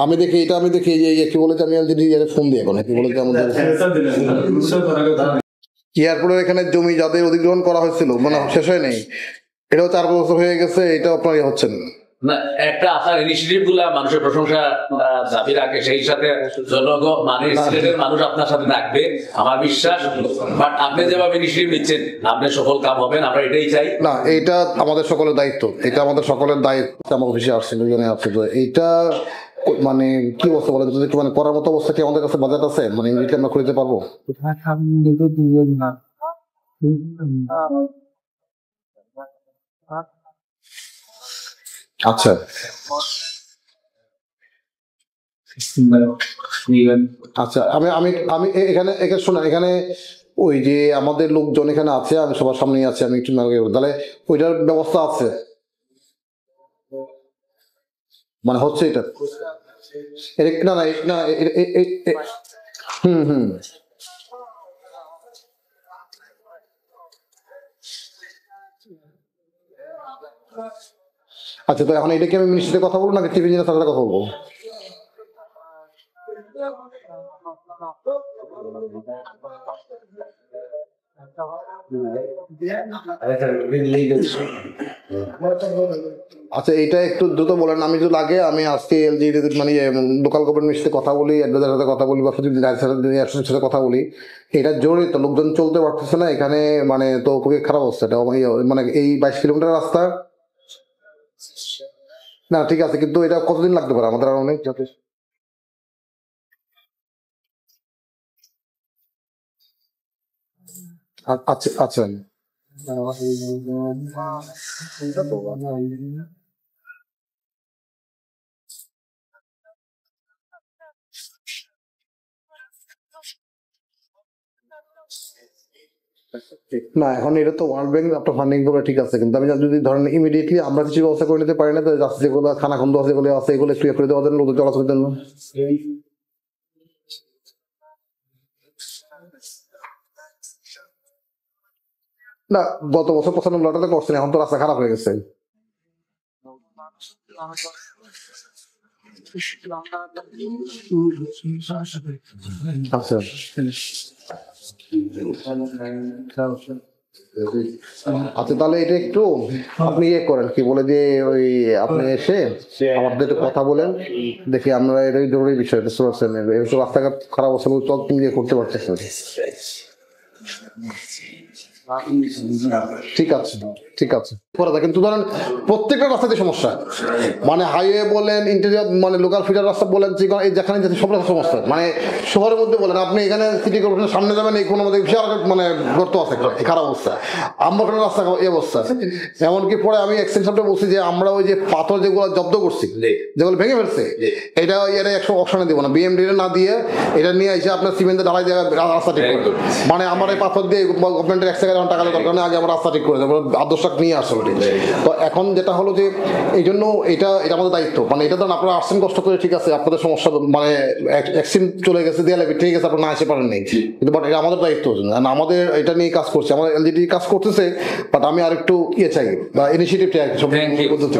আমি দেখি এই কি বলেছে, আমি যদি ফোন দিই এখন কি বলেছে আমাদের এয়ারপোর্টের এখানে জমি যাদের অধিগ্রহণ করা হয়েছিল মানে শেষ হয় নাই, এটাও 4 বছর হয়ে গেছে, এটা আপনার হচ্ছে না। একটা আসার ইনিশিয়েটিভ গুলা মানুষের প্রশংসা দাবি রাখে, সেই সাথে জনগণ মানে সিলেটের মানুষ আপনার সাথে থাকবে আমার বিশ্বাস। বাট আপনি যেভাবে ইনিশিয়েটিভ নিচ্ছেন আপনি সফল কাম হবেন, আমরা এটাই চাই। না, এটা আমাদের সকলের দায়িত্ব, এটা আমাদের সকলের দায়িত্ব। আমার অফিসে আসছে দুজনে আছে, তো এইটা মানে কি অবস্থা বলেন, মানে করার মতো অবস্থা কি আমাদের কাছে বাজেট আছে, মানে ইংরেজিতে আমরা করে দিতে পারবো? আচ্ছা আচ্ছা, আমি আমি আমি এখানে এখানে শোনেন, এখানে ওই যে আমাদের লোকজন এখানে আছে, আমি সবার সামনেই আছি, আমি একটু তাহলে ওইটার ব্যবস্থা আছে মানে হচ্ছে এটা না না না হুম। আচ্ছা, তো এখন এটা কি আমি মিনিস্ট্রিতে কথা বলবো নাকি চিফ ইঞ্জিনিয়ার সাথে কথা বলবো? আচ্ছা, এটা একটু দ্রুত বলেন, আমি যদি লাগে আমি আজকে এলজি মানে লোকাল গভর্নমেন্ট মিনিস্ট্রিতে কথা বলি, অ্যাডভাইজারের সাথে কথা বলি, বা সাথে কথা বলি। এটা জরুরি তো, লোকজন চলতে পারতেছে না এখানে, মানে তো খুবই খারাপ অবস্থা এটা, মানে এই 22 কিলোমিটার রাস্তা। না ঠিক আছে, কিন্তু এটা কতদিন লাগতে পারে আমাদের? আর অনেক যথেষ্ট। আচ্ছা আচ্ছা, না এখন এটা তো ওয়ার্ল্ড ব্যাংক আপনার ফান্ডিং করে ঠিক আছে, কিন্তু আমি যদি ধরেন ইমিডিয়েটলি আমরা কিছু ব্যবস্থা করে নিতে পারি না, তো যেগুলো খানা খন্দ আছে যেগুলো আছে এগুলো একটু করে দেওয়ার জন্য, লোকের চলাচলের জন্য। না, গত বছর 95 করছেন, এখন তো রাস্তা খারাপ হয়ে গেছে। আচ্ছা আচ্ছা, তাহলে এটা একটু আপনি ইয়ে করেন, কি বলে যে ওই আপনি এসে আমাদের কথা বলেন, দেখি আমরা এটাই জরুরি বিষয়, রাস্তাঘাট খারাপ অবস্থা করতে পারতেছেন। ঠিক আছে ঠিক আছে, করা যায়, কিন্তু ধরেন প্রত্যেকটা রাস্তাতে সমস্যা, মানে হাইওয়ে বলেন, ইন্টেরিয়র মানে লোকাল ফিডার রাস্তা বলেন, যেখানে যাচ্ছে সব রাস্তা সমস্যা, মানে শহরের মধ্যে বলেন আপনি এখানে সিটি কর্পোরেশনের সামনে যাবেন, এই কোনো মধ্যে বিশাল মানে গর্ত আছে, খারাপ অবস্থা। আমরা রাস্তা এই অবস্থা, এমনকি পরে আমি এক্সটেনশনটা বলছি যে আমরা ওই যে পাথর যেগুলো জব্দ করছি, যেগুলো ভেঙে ফেলছে, এটা এর 100 অপশনে দিব না, বিএমডি না দিয়ে এটা নিয়ে এসে আপনার সিমেন্টের ঢালাই জায়গায় রাস্তা ঠিক করে, মানে আমার এই পাথর দিয়ে গভর্নমেন্টের 1 টাকা টাকা দরকার নেই, আগে আমরা রাস্তা ঠিক করে দেবো, আদর্শক নিয়ে আসছে। তো এখন যেটা হলো যে এই জন্য এটা আমাদের দায়িত্ব, মানে এটা ধরেন আপনারা আসছেন কষ্ট করে, ঠিক আছে, আপনাদের সমস্যা মানে অ্যাক্সিডেন্ট চলে গেছে দেয়ালে, ঠিক আছে, আপনারা না এসে পারেন নেই, কিন্তু বাট এটা আমাদের দায়িত্ব, আমাদের এটা নিয়ে কাজ করছে, আমাদের এলজিডি কাজ করতেছে, বাট আমি আর একটু চাই বা ইনিশিয়েটিভ চাই সব পদ্ধতি।